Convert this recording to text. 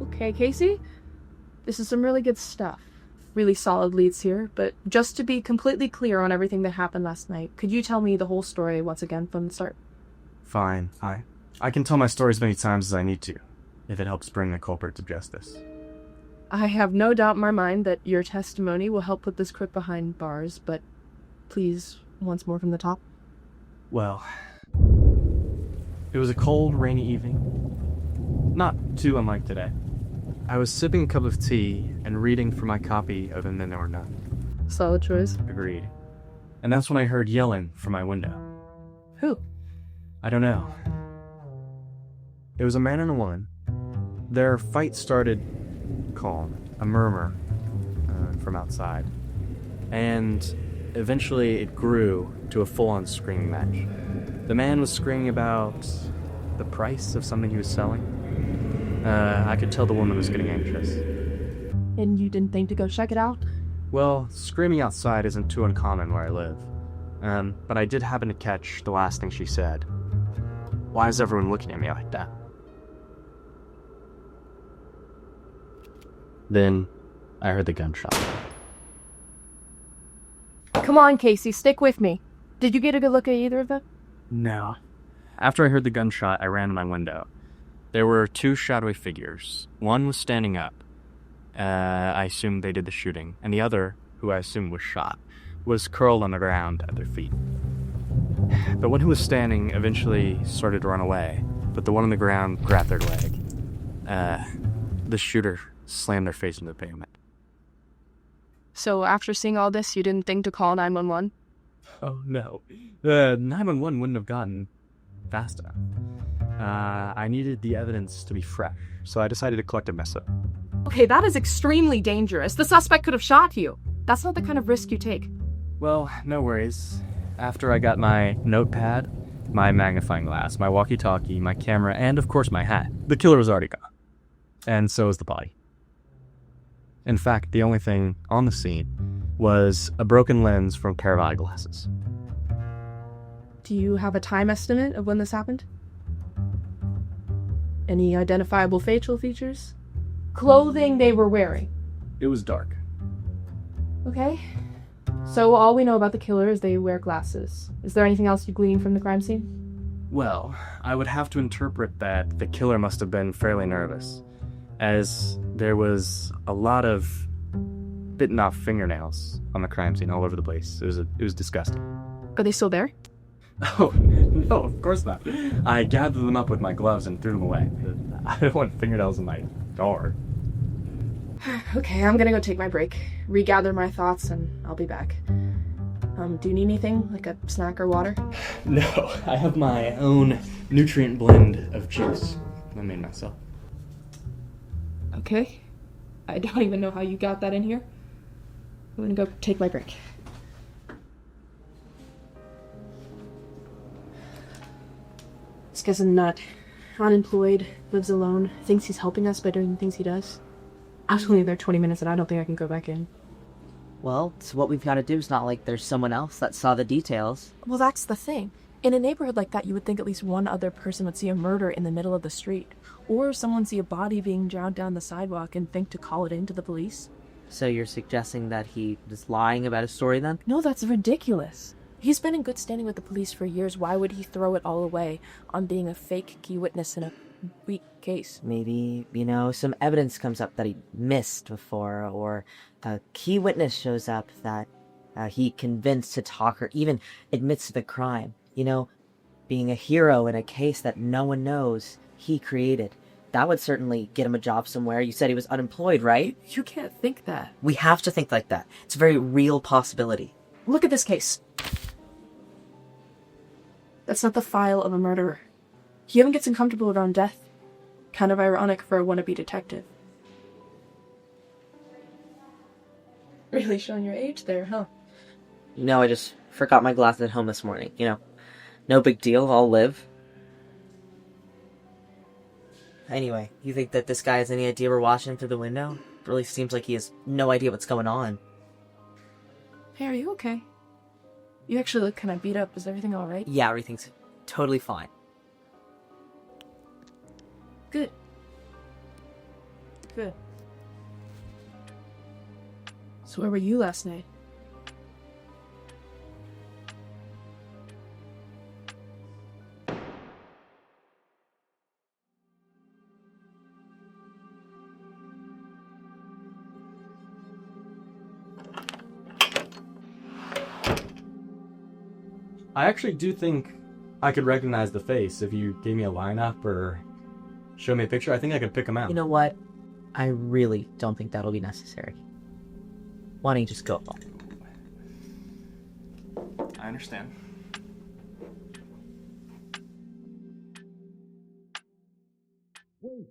Okay, Casey? This is some really good stuff. Really solid leads here, but just to be completely clear on everything that happened last night, could you tell me the whole story once again from the start? Fine. I can tell my story as many times as I need to, if it helps bring the culprit to justice. I have no doubt in my mind that your testimony will help put this crook behind bars, but please, once more from the top. Well, it was a cold, rainy evening. Not too unlike today. I was sipping a cup of tea and reading from my copy of And Then There Were None. Solid choice. Agreed. And that's when I heard yelling from my window. Who? I don't know. It was a man and a woman. Their fight started calm, a murmur from outside. And eventually it grew to a full-on screaming match. The man was screaming about the price of something he was selling. I could tell the woman was getting anxious. And you didn't think to go check it out? Well, screaming outside isn't too uncommon where I live. But I did happen to catch the last thing she said. Why is everyone looking at me like that? Then I heard the gunshot. Come on, Casey, stick with me. Did you get a good look at either of them? No. After I heard the gunshot, I ran to my window. There were two shadowy figures. One was standing up. I assumed they did the shooting. And the other, who I assumed was shot, was curled on the ground at their feet. The one who was standing eventually started to run away, but the one on the ground grabbed their leg. The shooter slammed their face into the pavement. So after seeing all this, you didn't think to call 911? Oh, no. 911 wouldn't have gotten fast enough. I needed the evidence to be fresh, so I decided to collect a mess up. Okay, that is extremely dangerous. The suspect could have shot you. That's not the kind of risk you take. Well, no worries. After I got my notepad, my magnifying glass, my walkie-talkie, my camera, and of course my hat, the killer was already gone. And so was the body. In fact, the only thing on the scene was a broken lens from a pair of eyeglasses. Do you have a time estimate of when this happened? Any identifiable facial features? Clothing they were wearing? It was dark. Okay. So all we know about the killer is they wear glasses. Is there anything else you glean from the crime scene? Well, I would have to interpret that the killer must have been fairly nervous, as there was a lot of bitten off fingernails on the crime scene all over the place. It was disgusting. Are they still there? Oh, no, of course not. I gathered them up with my gloves and threw them away. I don't want fingernails in my door. Okay, I'm gonna go take my break, regather my thoughts, and I'll be back. Do you need anything, like a snack or water? No, I have my own nutrient blend of juice I made myself. Okay. I don't even know how you got that in here. I'm gonna go take my break. This guy's a nut. Unemployed, lives alone, thinks he's helping us by doing the things he does. I was only there 20 minutes and I don't think I can go back in. Well, so what we've got to do is not like there's someone else that saw the details. Well, that's the thing. In a neighborhood like that, you would think at least one other person would see a murder in the middle of the street. Or someone see a body being dragged down the sidewalk and think to call it in to the police. So you're suggesting that he was lying about his story then? No, that's ridiculous. He's been in good standing with the police for years. Why would he throw it all away on being a fake key witness in a weak case? Maybe, some evidence comes up that he missed before, or a key witness shows up that he convinced to talk or even admits to the crime. Being a hero in a case that no one knows he created. That would certainly get him a job somewhere. You said he was unemployed, right? You can't think that. We have to think like that. It's a very real possibility. Look at this case. That's not the file of a murderer. He even gets uncomfortable around death. Kind of ironic for a wannabe detective. Really showing your age there, huh? I just forgot my glasses at home this morning. No big deal, I'll live. Anyway, you think that this guy has any idea we're watching him through the window? It really seems like he has no idea what's going on. Hey, are you okay? You actually look kind of beat up. Is everything alright? Yeah, everything's totally fine. Good. Good. So where were you last night? I actually do think I could recognize the face if you gave me a lineup or show me a picture. I think I could pick him out. You know what? I really don't think that'll be necessary. Why don't you just go home? I understand. Wait.